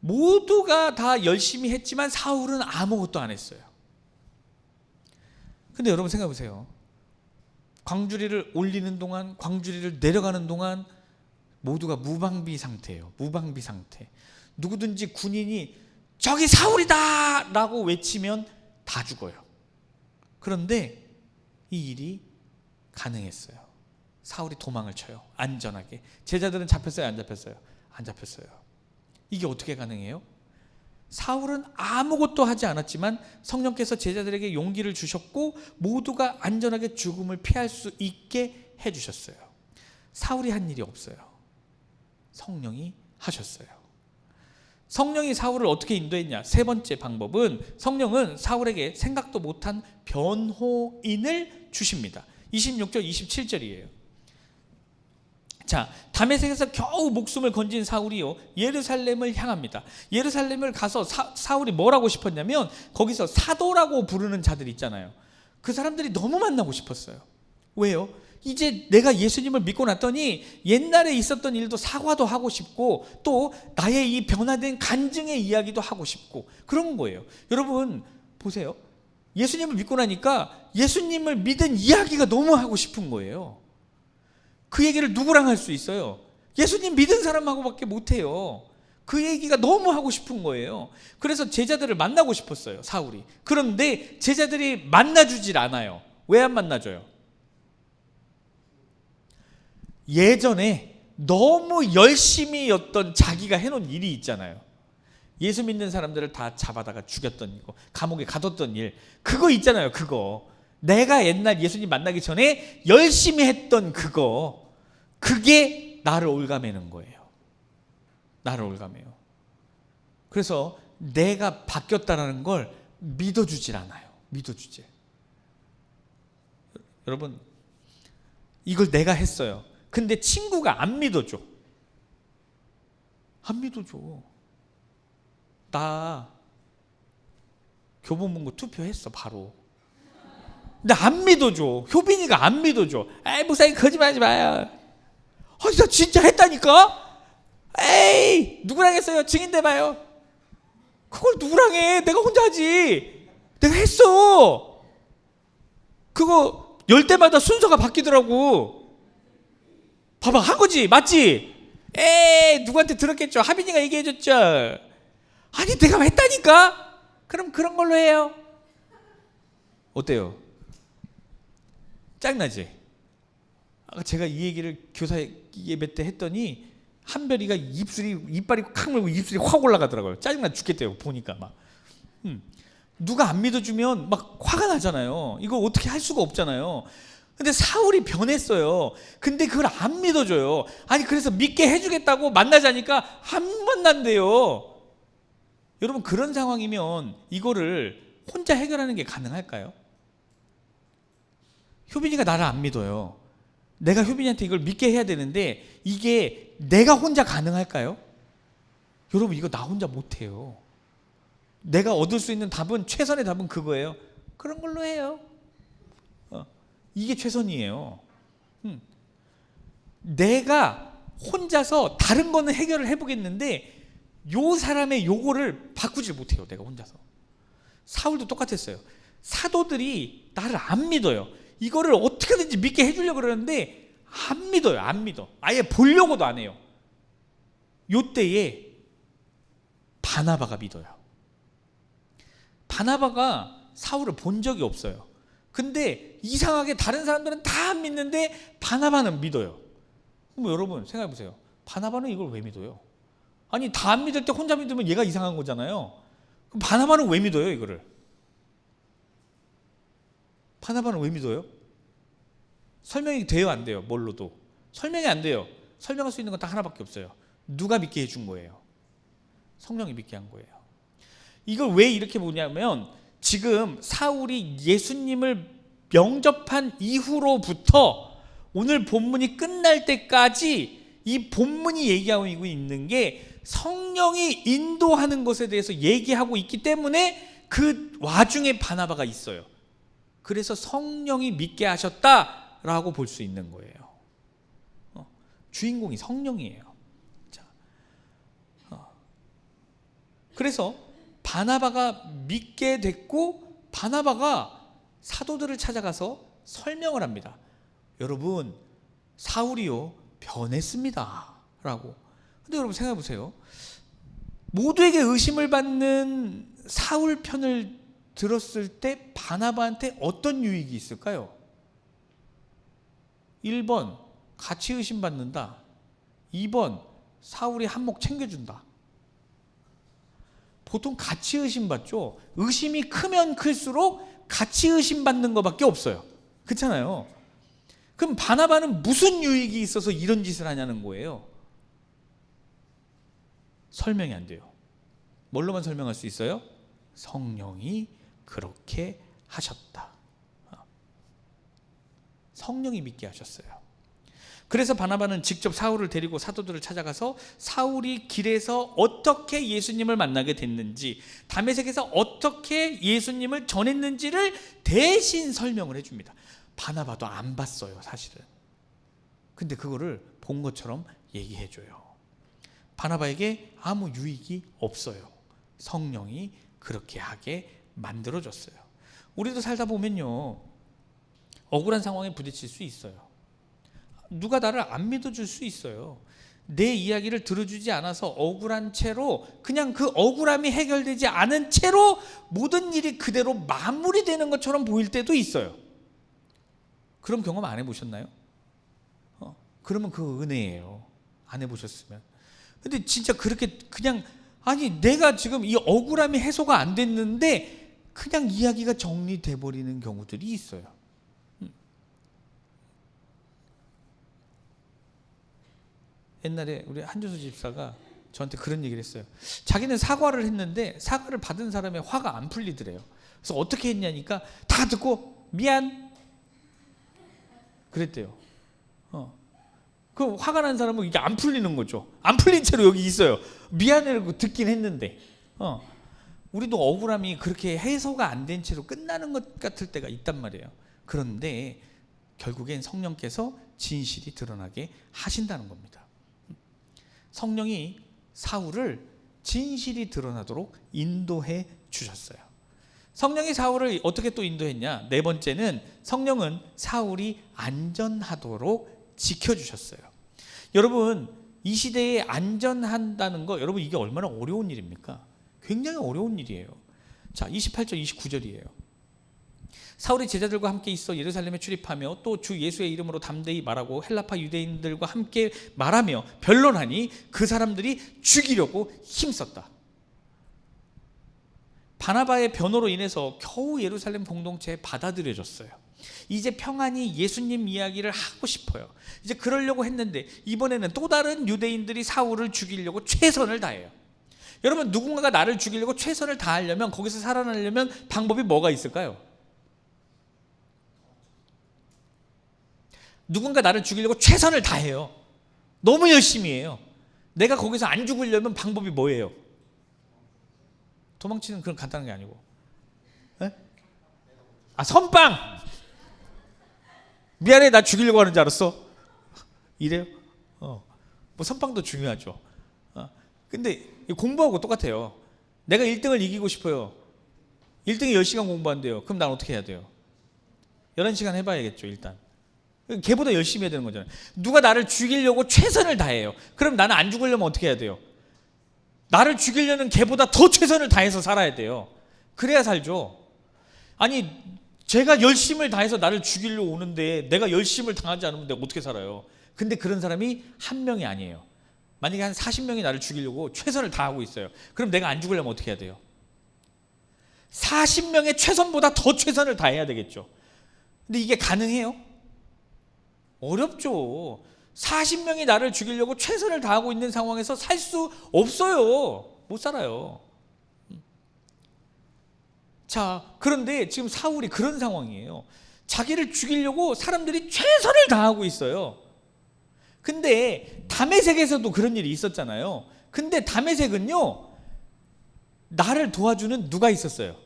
모두가 다 열심히 했지만 사울은 아무것도 안 했어요. 근데 여러분 생각해 보세요. 광주리를 올리는 동안, 광주리를 내려가는 동안 모두가 무방비 상태예요. 무방비 상태. 누구든지 군인이 저기 사울이다 라고 외치면 다 죽어요. 그런데 이 일이 가능했어요. 사울이 도망을 쳐요. 안전하게. 제자들은 잡혔어요? 안 잡혔어요? 안 잡혔어요. 이게 어떻게 가능해요? 사울은 아무것도 하지 않았지만 성령께서 제자들에게 용기를 주셨고 모두가 안전하게 죽음을 피할 수 있게 해주셨어요. 사울이 한 일이 없어요. 성령이 하셨어요. 성령이 사울을 어떻게 인도했냐? 세 번째 방법은 성령은 사울에게 생각도 못한 변호인을 주십니다. 26절 27절이에요. 자, 다메섹에서 겨우 목숨을 건진 사울이요 예루살렘을 향합니다. 예루살렘을 가서 사울이 뭘 하고 싶었냐면 거기서 사도라고 부르는 자들 있잖아요. 그 사람들이 너무 만나고 싶었어요. 왜요? 이제 내가 예수님을 믿고 났더니 옛날에 있었던 일도 사과도 하고 싶고 또 나의 이 변화된 간증의 이야기도 하고 싶고 그런 거예요. 여러분 보세요. 예수님을 믿고 나니까 예수님을 믿은 이야기가 너무 하고 싶은 거예요. 그 얘기를 누구랑 할 수 있어요? 예수님 믿은 사람하고밖에 못해요. 그 얘기가 너무 하고 싶은 거예요. 그래서 제자들을 만나고 싶었어요, 사울이. 그런데 제자들이 만나주질 않아요. 왜 안 만나줘요? 예전에 너무 열심히였던 자기가 해놓은 일이 있잖아요. 예수 믿는 사람들을 다 잡아다가 죽였던 거, 감옥에 가뒀던 일, 그거 있잖아요. 그거 내가 옛날 예수님 만나기 전에 열심히 했던 그거, 그게 나를 올가매는 거예요. 나를 올가매요. 그래서 내가 바뀌었다는 걸 믿어주질 않아요. 믿어주지. 여러분 이걸 내가 했어요. 근데 친구가 안 믿어줘. 안 믿어줘. 나 교보문고 투표했어 바로. 근데 안 믿어줘. 효빈이가 안 믿어줘. 에이 목사님 거짓말하지 마요. 아니 나 진짜 했다니까. 에이 누구랑 했어요? 증인 대봐요. 그걸 누구랑 해? 내가 혼자 하지. 내가 했어. 그거 열 때마다 순서가 바뀌더라고. 봐봐 한 거지 맞지? 에이 누구한테 들었겠죠. 하빈이가 얘기해줬죠. 아니 내가 했다니까. 그럼 그런 걸로 해요. 어때요? 짱나지? 아까 제가 이 얘기를 교사 예배 때 했더니 한별이가 이빨이 칵 물고 입술이 확 올라가더라고요. 짜증나 죽겠대요. 보니까 막. 누가 안 믿어주면 막 화가 나잖아요. 이거 어떻게 할 수가 없잖아요. 근데 사울이 변했어요. 근데 그걸 안 믿어줘요. 아니 그래서 믿게 해주겠다고 만나자니까 안 만난대요. 여러분 그런 상황이면 이거를 혼자 해결하는 게 가능할까요? 효빈이가 나를 안 믿어요. 내가 효빈이한테 이걸 믿게 해야 되는데 이게 내가 혼자 가능할까요? 여러분 이거 나 혼자 못해요. 내가 얻을 수 있는 답은 최선의 답은 그거예요. 그런 걸로 해요. 이게 최선이에요. 내가 혼자서 다른 거는 해결을 해보겠는데 요 사람의 요거를 바꾸질 못해요. 내가 혼자서. 사울도 똑같았어요. 사도들이 나를 안 믿어요. 이거를 어떻게든지 믿게 해주려고 그러는데 안 믿어요. 안 믿어. 아예 보려고도 안 해요. 요때에 바나바가 믿어요. 바나바가 사울을 본 적이 없어요. 근데 이상하게 다른 사람들은 다 안 믿는데 바나바는 믿어요. 그럼 여러분 생각해 보세요. 바나바는 이걸 왜 믿어요? 아니 다 안 믿을 때 혼자 믿으면 얘가 이상한 거잖아요. 그럼 바나바는 왜 믿어요 이거를? 바나바는 왜 믿어요? 설명이 돼요 안 돼요? 뭘로도? 설명이 안 돼요. 설명할 수 있는 건 딱 하나밖에 없어요. 누가 믿게 해준 거예요? 성령이 믿게 한 거예요. 이걸 왜 이렇게 보냐면 지금 사울이 예수님을 영접한 이후로부터 오늘 본문이 끝날 때까지 이 본문이 얘기하고 있는 게 성령이 인도하는 것에 대해서 얘기하고 있기 때문에 그 와중에 바나바가 있어요. 그래서 성령이 믿게 하셨다라고 볼 수 있는 거예요. 주인공이 성령이에요. 자, 그래서 바나바가 믿게 됐고 바나바가 사도들을 찾아가서 설명을 합니다. 여러분 사울이요 변했습니다 라고. 근데 여러분 생각해 보세요. 모두에게 의심을 받는 사울 편을 들었을 때 바나바한테 어떤 유익이 있을까요? 1번 같이 의심받는다. 2번 사울이 한몫 챙겨준다. 보통 같이 의심받죠. 의심이 크면 클수록 같이 의심받는 것밖에 없어요. 그렇잖아요. 그럼 바나바는 무슨 유익이 있어서 이런 짓을 하냐는 거예요. 설명이 안 돼요. 뭘로만 설명할 수 있어요? 성령이 그렇게 하셨다. 성령이 믿게 하셨어요. 그래서 바나바는 직접 사울을 데리고 사도들을 찾아가서 사울이 길에서 어떻게 예수님을 만나게 됐는지, 다메섹에서 어떻게 예수님을 전했는지를 대신 설명을 해줍니다. 바나바도 안 봤어요, 사실은. 근데 그거를 본 것처럼 얘기해줘요. 바나바에게 아무 유익이 없어요. 성령이 그렇게 하게 만들어줬어요. 우리도 살다 보면요, 억울한 상황에 부딪힐 수 있어요. 누가 나를 안 믿어줄 수 있어요. 내 이야기를 들어주지 않아서 억울한 채로, 그냥 그 억울함이 해결되지 않은 채로 모든 일이 그대로 마무리되는 것처럼 보일 때도 있어요. 그런 경험 안 해보셨나요? 그러면 그 은혜예요. 안 해보셨으면. 근데 진짜 그렇게 그냥, 아니 내가 지금 이 억울함이 해소가 안 됐는데 그냥 이야기가 정리돼 버리는 경우들이 있어요. 옛날에 우리 한준수 집사가 저한테 그런 얘기를 했어요. 자기는 사과를 했는데 사과를 받은 사람의 화가 안 풀리더래요. 그래서 어떻게 했냐니까 다 듣고 미안 그랬대요. 그 화가 난 사람은 이게 안 풀리는 거죠. 안 풀린 채로 여기 있어요. 미안해라고 듣긴 했는데. 우리도 억울함이 그렇게 해소가 안 된 채로 끝나는 것 같을 때가 있단 말이에요. 그런데 결국엔 성령께서 진실이 드러나게 하신다는 겁니다. 성령이 사울을 진실이 드러나도록 인도해 주셨어요. 성령이 사울을 어떻게 또 인도했냐? 네 번째는 성령은 사울이 안전하도록 지켜주셨어요. 여러분, 이 시대에 안전한다는 거, 여러분 이게 얼마나 어려운 일입니까? 굉장히 어려운 일이에요. 자, 28절 29절이에요. 사울이 제자들과 함께 있어 예루살렘에 출입하며 또 주 예수의 이름으로 담대히 말하고 헬라파 유대인들과 함께 말하며 변론하니 그 사람들이 죽이려고 힘썼다. 바나바의 변호로 인해서 겨우 예루살렘 공동체에 받아들여졌어요. 이제 평안히 예수님 이야기를 하고 싶어요. 이제 그러려고 했는데 이번에는 또 다른 유대인들이 사울을 죽이려고 최선을 다해요. 여러분, 누군가가 나를 죽이려고 최선을 다하려면, 거기서 살아나려면 방법이 뭐가 있을까요? 누군가 나를 죽이려고 최선을 다해요. 너무 열심히 해요. 내가 거기서 안 죽으려면 방법이 뭐예요? 도망치는 그런 간단한 게 아니고, 에? 선빵! 미안해, 나 죽이려고 하는 줄 알았어. 이래요? 뭐 선빵도 중요하죠. 근데 공부하고 똑같아요. 내가 1등을 이기고 싶어요. 1등이 10시간 공부한대요. 그럼 난 어떻게 해야 돼요? 11시간 해봐야겠죠, 일단. 걔보다 열심히 해야 되는 거잖아요. 누가 나를 죽이려고 최선을 다해요. 그럼 나는 안 죽으려면 어떻게 해야 돼요? 나를 죽이려는 걔보다 더 최선을 다해서 살아야 돼요. 그래야 살죠. 아니, 제가 열심을 다해서 나를 죽이려고 오는데 내가 열심을 당하지 않으면 내가 어떻게 살아요? 근데 그런 사람이 한 명이 아니에요. 만약에 한 40명이 나를 죽이려고 최선을 다하고 있어요. 그럼 내가 안 죽으려면 어떻게 해야 돼요? 40명의 최선보다 더 최선을 다해야 되겠죠. 근데 이게 가능해요? 어렵죠. 40명이 나를 죽이려고 최선을 다하고 있는 상황에서 살 수 없어요. 못 살아요. 자, 그런데 지금 사울이 그런 상황이에요. 자기를 죽이려고 사람들이 최선을 다하고 있어요. 근데 다메섹에서도 그런 일이 있었잖아요. 근데 다메섹은요, 나를 도와주는 누가 있었어요?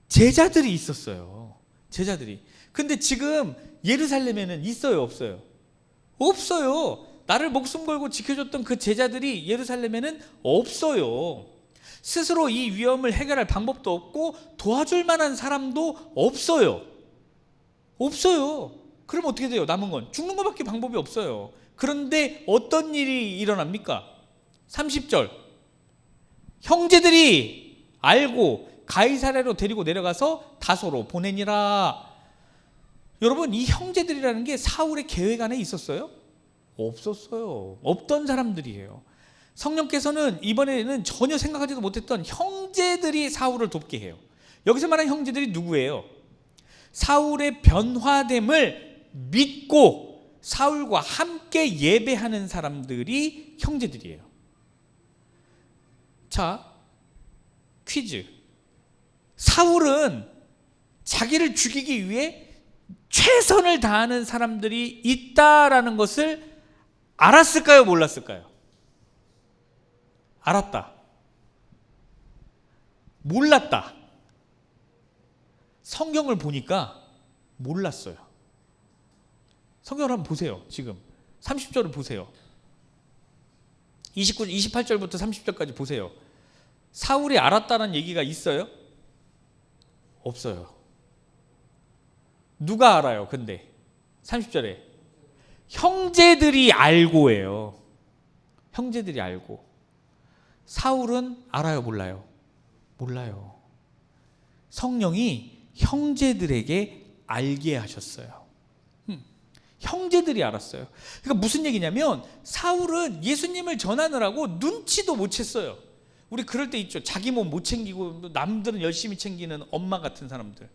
제자들이 있었어요. 제자들이. 근데 지금 예루살렘에는 있어요, 없어요? 없어요. 나를 목숨 걸고 지켜줬던 그 제자들이 예루살렘에는 없어요. 스스로 이 위험을 해결할 방법도 없고 도와줄 만한 사람도 없어요. 없어요. 그럼 어떻게 돼요? 남은 건 죽는 것밖에 방법이 없어요. 그런데 어떤 일이 일어납니까? 30절. 형제들이 알고 가이사랴로 데리고 내려가서 다소로 보내니라. 여러분, 이 형제들이라는 게 사울의 계획 안에 있었어요? 없었어요. 없던 사람들이에요. 성령께서는 이번에는 전혀 생각하지도 못했던 형제들이 사울을 돕게 해요. 여기서 말하는 형제들이 누구예요? 사울의 변화됨을 믿고 사울과 함께 예배하는 사람들이 형제들이에요. 자, 퀴즈. 사울은 자기를 죽이기 위해 최선을 다하는 사람들이 있다라는 것을 알았을까요? 몰랐을까요? 알았다. 몰랐다. 성경을 보니까 몰랐어요. 성경을 한번 보세요. 지금 30절을 보세요. 28절부터 30절까지 보세요. 사울이 알았다는 얘기가 있어요? 없어요. 누가 알아요? 근데 30절에 형제들이 알고예요. 형제들이 알고. 사울은 알아요? 몰라요? 몰라요. 성령이 형제들에게 알게 하셨어요. 형제들이 알았어요. 그러니까 무슨 얘기냐면 사울은 예수님을 전하느라고 눈치도 못 챘어요. 우리 그럴 때 있죠. 자기 몸 못 챙기고 남들은 열심히 챙기는 엄마 같은 사람들.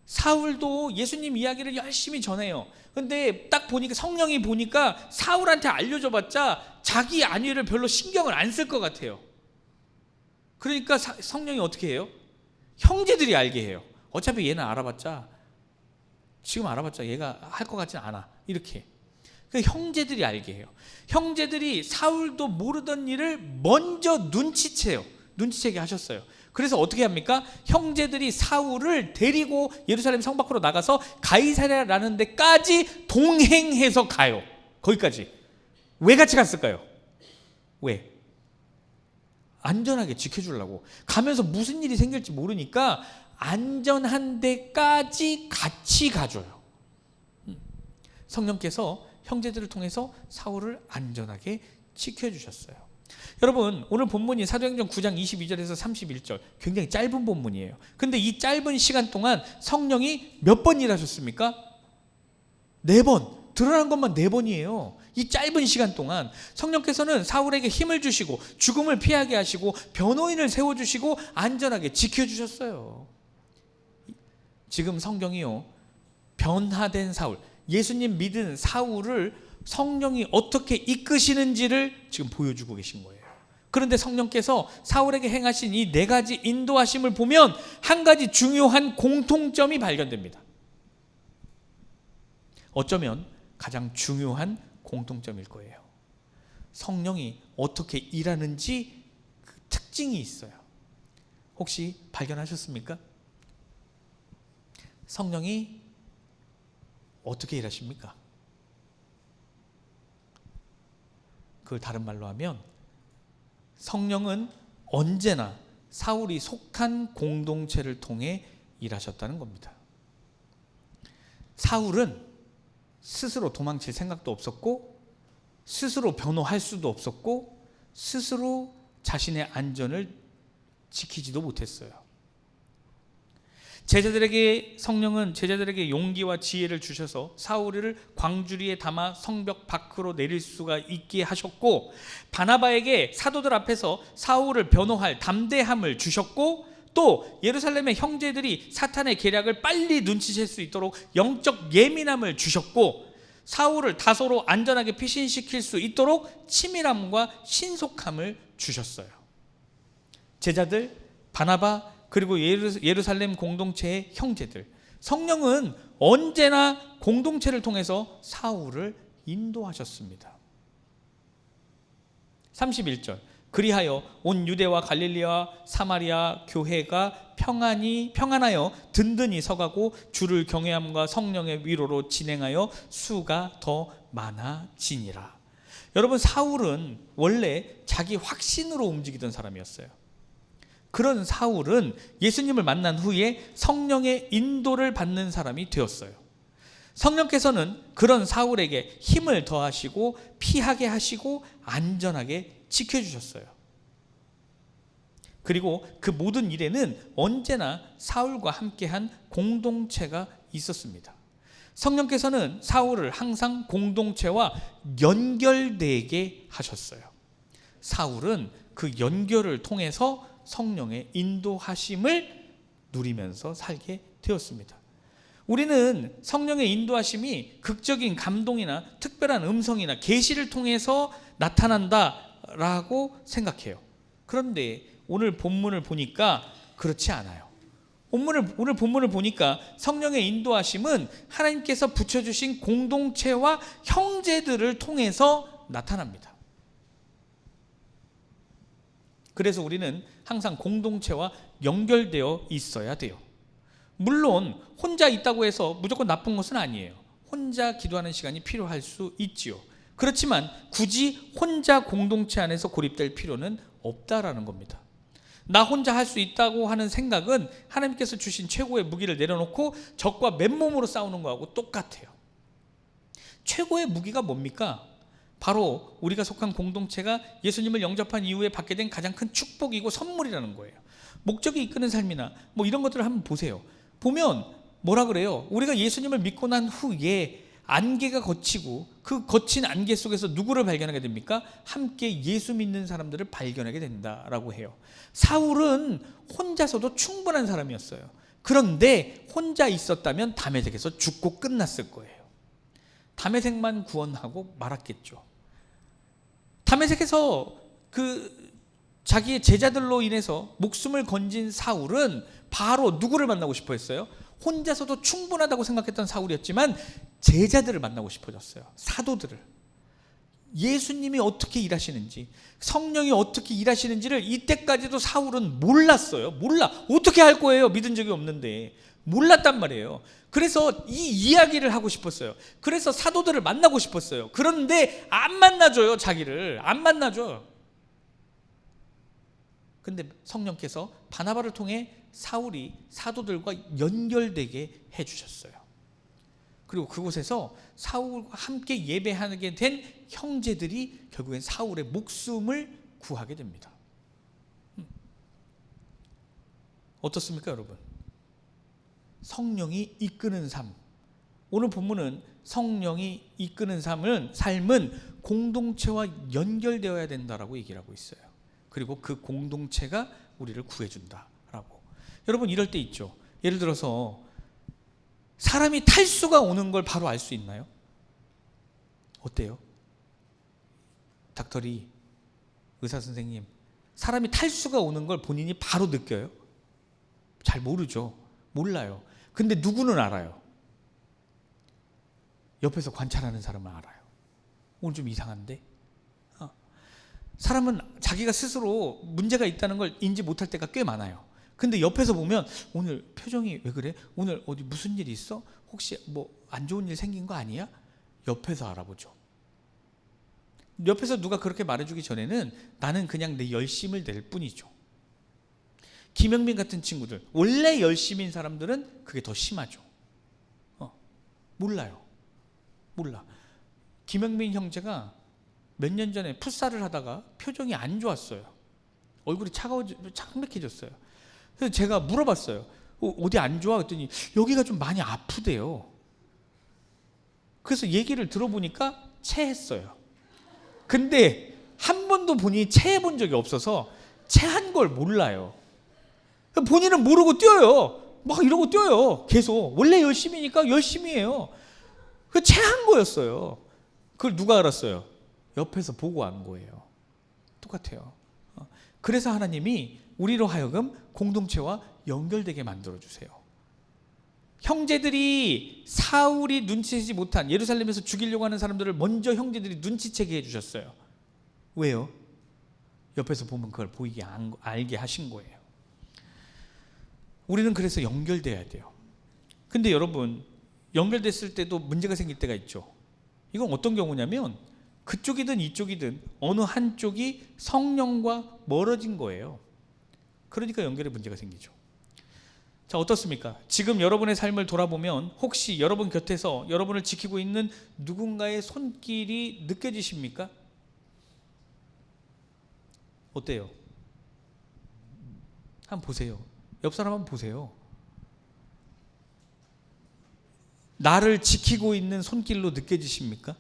사울도 예수님 이야기를 열심히 전해요. 근데 딱 보니까 성령이 보니까 사울한테 알려줘봤자 자기 안위를 별로 신경을 안 쓸 것 같아요. 그러니까 성령이 어떻게 해요? 형제들이 알게 해요. 어차피 얘는 알아봤자 지금 알아봤자 얘가 할 것 같진 않아. 이렇게. 그러니까 형제들이 알게 해요. 형제들이 사울도 모르던 일을 먼저 눈치채요. 눈치채게 하셨어요. 그래서 어떻게 합니까? 형제들이 사울을 데리고 예루살렘 성 밖으로 나가서 가이사랴라는 데까지 동행해서 가요. 거기까지. 왜 같이 갔을까요? 왜? 안전하게 지켜주려고. 가면서 무슨 일이 생길지 모르니까 안전한 데까지 같이 가줘요. 성령께서 형제들을 통해서 사울을 안전하게 지켜주셨어요. 여러분, 오늘 본문이 사도행전 9장 22절에서 31절, 굉장히 짧은 본문이에요. 근데 이 짧은 시간 동안 성령이 몇 번 일하셨습니까? 4번. 드러난 것만 4번이에요. 이 짧은 시간 동안 성령께서는 사울에게 힘을 주시고 죽음을 피하게 하시고 변호인을 세워주시고 안전하게 지켜주셨어요. 지금 성경이요, 변화된 사울, 예수님 믿은 사울을 성령이 어떻게 이끄시는지를 지금 보여주고 계신 거예요. 그런데 성령께서 사울에게 행하신 이 4가지 인도하심을 보면 한 가지 중요한 공통점이 발견됩니다. 어쩌면 가장 중요한 공통점일 거예요. 성령이 어떻게 일하는지 그 특징이 있어요. 혹시 발견하셨습니까? 성령이 어떻게 일하십니까? 그걸 다른 말로 하면 성령은 언제나 사울이 속한 공동체를 통해 일하셨다는 겁니다. 사울은 스스로 도망칠 생각도 없었고 스스로 변호할 수도 없었고 스스로 자신의 안전을 지키지도 못했어요. 성령은 제자들에게 용기와 지혜를 주셔서 사울을 광주리에 담아 성벽 밖으로 내릴 수가 있게 하셨고, 바나바에게 사도들 앞에서 사울을 변호할 담대함을 주셨고, 또 예루살렘의 형제들이 사탄의 계략을 빨리 눈치챌 수 있도록 영적 예민함을 주셨고, 사울을 다소로 안전하게 피신시킬 수 있도록 치밀함과 신속함을 주셨어요. 제자들, 바나바, 그리고 예루살렘 공동체의 형제들, 성령은 언제나 공동체를 통해서 사울을 인도하셨습니다. 31절, 그리하여 온 유대와 갈릴리와 사마리아 교회가 평안하여 든든히 서가고 주를 경외함과 성령의 위로로 진행하여 수가 더 많아지니라. 여러분, 사울은 원래 자기 확신으로 움직이던 사람이었어요. 그런 사울은 예수님을 만난 후에 성령의 인도를 받는 사람이 되었어요. 성령께서는 그런 사울에게 힘을 더하시고 피하게 하시고 안전하게 지켜주셨어요. 그리고 그 모든 일에는 언제나 사울과 함께한 공동체가 있었습니다. 성령께서는 사울을 항상 공동체와 연결되게 하셨어요. 사울은 그 연결을 통해서 성령의 인도하심을 누리면서 살게 되었습니다. 우리는 성령의 인도하심이 극적인 감동이나 특별한 음성이나 계시를 통해서 나타난다라고 생각해요. 그런데 오늘 본문을 보니까 그렇지 않아요. 오늘 본문을 보니까 성령의 인도하심은 하나님께서 붙여주신 공동체와 형제들을 통해서 나타납니다. 그래서 우리는 항상 공동체와 연결되어 있어야 돼요. 물론 혼자 있다고 해서 무조건 나쁜 것은 아니에요. 혼자 기도하는 시간이 필요할 수 있지요. 그렇지만 굳이 혼자 공동체 안에서 고립될 필요는 없다라는 겁니다. 나 혼자 할 수 있다고 하는 생각은 하나님께서 주신 최고의 무기를 내려놓고 적과 맨몸으로 싸우는 거하고 똑같아요. 최고의 무기가 뭡니까? 바로 우리가 속한 공동체가 예수님을 영접한 이후에 받게 된 가장 큰 축복이고 선물이라는 거예요. 목적이 이끄는 삶이나 뭐 이런 것들을 한번 보세요. 보면 뭐라 그래요? 우리가 예수님을 믿고 난 후에 안개가 걷히고 그 거친 안개 속에서 누구를 발견하게 됩니까? 함께 예수 믿는 사람들을 발견하게 된다라고 해요. 사울은 혼자서도 충분한 사람이었어요. 그런데 혼자 있었다면 다메섹에서 죽고 끝났을 거예요. 다메섹만 구원하고 말았겠죠. 다메섹에서 자기의 제자들로 인해서 목숨을 건진 사울은 바로 누구를 만나고 싶어 했어요? 혼자서도 충분하다고 생각했던 사울이었지만 제자들을 만나고 싶어졌어요. 사도들을. 예수님이 어떻게 일하시는지, 성령이 어떻게 일하시는지를 이때까지도 사울은 몰랐어요. 몰라. 어떻게 할 거예요? 믿은 적이 없는데. 몰랐단 말이에요. 그래서 이 이야기를 하고 싶었어요. 그래서 사도들을 만나고 싶었어요. 그런데 안 만나줘요. 자기를 안 만나줘요. 근데 성령께서 바나바를 통해 사울이 사도들과 연결되게 해주셨어요. 그리고 그곳에서 사울과 함께 예배하게 된 형제들이 결국엔 사울의 목숨을 구하게 됩니다. 어떻습니까, 여러분? 성령이 이끄는 삶. 오늘 본문은 성령이 이끄는 삶은 공동체와 연결되어야 된다라고 얘기를 하고 있어요. 그리고 그 공동체가 우리를 구해준다라고. 여러분, 이럴 때 있죠. 예를 들어서 사람이 탈수가 오는 걸 바로 알 수 있나요? 어때요? 닥터리, 의사 선생님, 사람이 탈수가 오는 걸 본인이 바로 느껴요? 잘 모르죠. 몰라요. 근데 누구는 알아요? 옆에서 관찰하는 사람은 알아요. 오늘 좀 이상한데? 사람은 자기가 스스로 문제가 있다는 걸 인지 못할 때가 꽤 많아요. 근데 옆에서 보면 오늘 표정이 왜 그래? 오늘 어디 무슨 일 있어? 혹시 뭐 안 좋은 일 생긴 거 아니야? 옆에서 알아보죠. 옆에서 누가 그렇게 말해주기 전에는 나는 그냥 내 열심을 낼 뿐이죠. 김영민 같은 친구들, 원래 열심인 사람들은 그게 더 심하죠. 몰라요. 몰라. 김영민 형제가 몇 년 전에 풋살을 하다가 표정이 안 좋았어요. 얼굴이 창백해졌어요. 그래서 제가 물어봤어요. 어디 안 좋아? 그랬더니 여기가 좀 많이 아프대요. 그래서 얘기를 들어보니까 체했어요. 근데 한 번도 본인이 체해본 적이 없어서 체한 걸 몰라요. 본인은 모르고 뛰어요. 막 이러고 뛰어요. 계속. 원래 열심히니까 열심히 해요. 그 체한 거였어요. 그걸 누가 알았어요? 옆에서 보고 안 거예요. 똑같아요. 그래서 하나님이 우리로 하여금 공동체와 연결되게 만들어주세요. 형제들이 사울이 눈치채지 못한 예루살렘에서 죽이려고 하는 사람들을 먼저 형제들이 눈치채게 해주셨어요. 왜요? 옆에서 보면 그걸 알게 하신 거예요. 우리는 그래서 연결돼야 돼요. 근데 여러분, 연결됐을 때도 문제가 생길 때가 있죠. 이건 어떤 경우냐면 그쪽이든 이쪽이든 어느 한쪽이 성령과 멀어진 거예요. 그러니까 연결에 문제가 생기죠. 자, 어떻습니까? 지금 여러분의 삶을 돌아보면 혹시 여러분 곁에서 여러분을 지키고 있는 누군가의 손길이 느껴지십니까? 어때요? 한번 보세요. 옆 사람 한번 보세요. 나를 지키고 있는 손길로 느껴지십니까?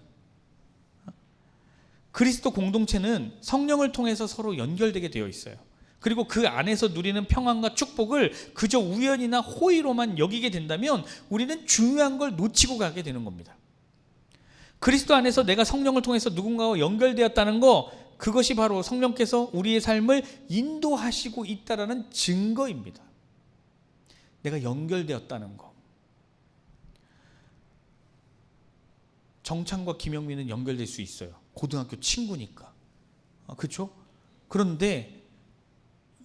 그리스도 공동체는 성령을 통해서 서로 연결되게 되어 있어요. 그리고 그 안에서 누리는 평안과 축복을 그저 우연이나 호의로만 여기게 된다면 우리는 중요한 걸 놓치고 가게 되는 겁니다. 그리스도 안에서 내가 성령을 통해서 누군가와 연결되었다는 거, 그것이 바로 성령께서 우리의 삶을 인도하시고 있다는 증거입니다. 내가 연결되었다는 거. 정찬과 김영민은 연결될 수 있어요. 고등학교 친구니까. 그렇죠? 그런데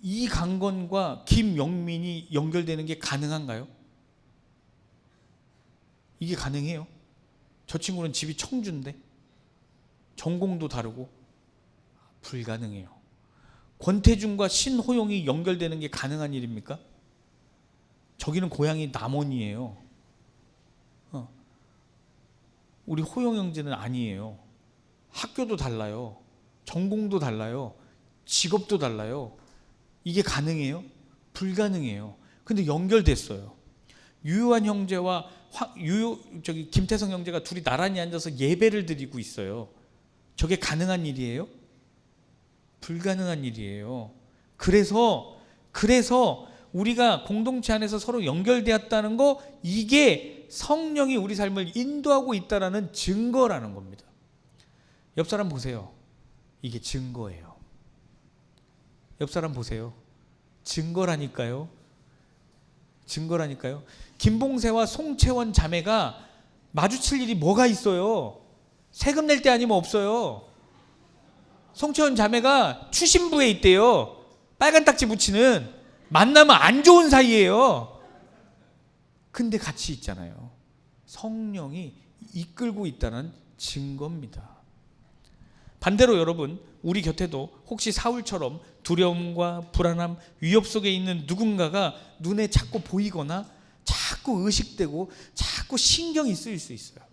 이강건과 김영민이 연결되는 게 가능한가요? 이게 가능해요? 저 친구는 집이 청주인데 전공도 다르고. 불가능해요. 권태중과 신호용이 연결되는 게 가능한 일입니까? 저기는 고향이 남원이에요. 우리 호용 형제는 아니에요. 학교도 달라요. 전공도 달라요. 직업도 달라요. 이게 가능해요? 불가능해요. 근데 연결됐어요. 유효한 형제와 김태성 형제가 둘이 나란히 앉아서 예배를 드리고 있어요. 저게 가능한 일이에요? 불가능한 일이에요. 그래서 우리가 공동체 안에서 서로 연결되었다는 거, 이게 성령이 우리 삶을 인도하고 있다는 증거라는 겁니다. 옆 사람 보세요. 이게 증거예요. 옆 사람 보세요. 증거라니까요. 증거라니까요. 김봉세와 송채원 자매가 마주칠 일이 뭐가 있어요? 세금 낼 때 아니면 없어요. 송채원 자매가 추신부에 있대요. 빨간 딱지 붙이는. 만나면 안 좋은 사이예요. 근데 같이 있잖아요. 성령이 이끌고 있다는 증거입니다. 반대로 여러분, 우리 곁에도 혹시 사울처럼 두려움과 불안함, 위협 속에 있는 누군가가 눈에 자꾸 보이거나 자꾸 의식되고 자꾸 신경이 쓰일 수 있어요.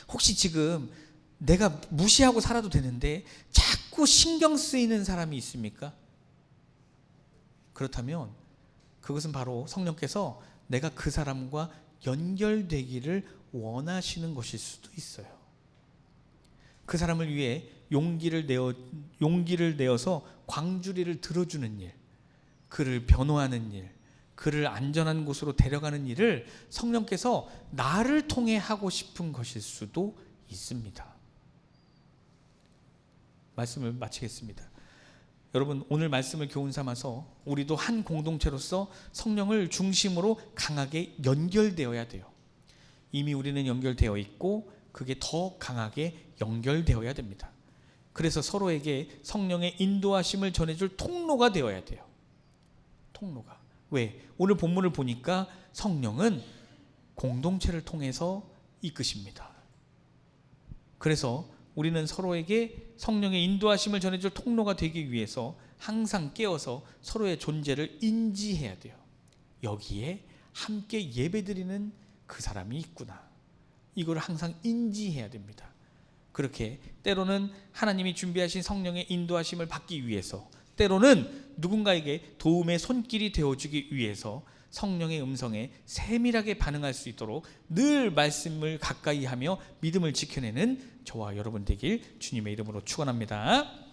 혹시 지금 내가 무시하고 살아도 되는데 자꾸 신경 쓰이는 사람이 있습니까? 그렇다면 그것은 바로 성령께서 내가 그 사람과 연결되기를 원하시는 것일 수도 있어요. 그 사람을 위해 용기를 내어서 광주리를 들어주는 일, 그를 변호하는 일, 그를 안전한 곳으로 데려가는 일을 성령께서 나를 통해 하고 싶은 것일 수도 있습니다. 말씀을 마치겠습니다. 여러분, 오늘 말씀을 교훈 삼아서 우리도 한 공동체로서 성령을 중심으로 강하게 연결되어야 돼요. 이미 우리는 연결되어 있고 그게 더 강하게 연결되어야 됩니다. 그래서 서로에게 성령의 인도하심을 전해줄 통로가 되어야 돼요. 통로가. 왜? 오늘 본문을 보니까 성령은 공동체를 통해서 이끄십니다. 그래서 우리는 서로에게 성령의 인도하심을 전해줄 통로가 되기 위해서 항상 깨어서 서로의 존재를 인지해야 돼요. 여기에 함께 예배드리는 그 사람이 있구나. 이걸 항상 인지해야 됩니다. 그렇게 때로는 하나님이 준비하신 성령의 인도하심을 받기 위해서, 때로는 누군가에게 도움의 손길이 되어주기 위해서 성령의 음성에 세밀하게 반응할 수 있도록 늘 말씀을 가까이 하며 믿음을 지켜내는 저와 여러분 되길 주님의 이름으로 축원합니다.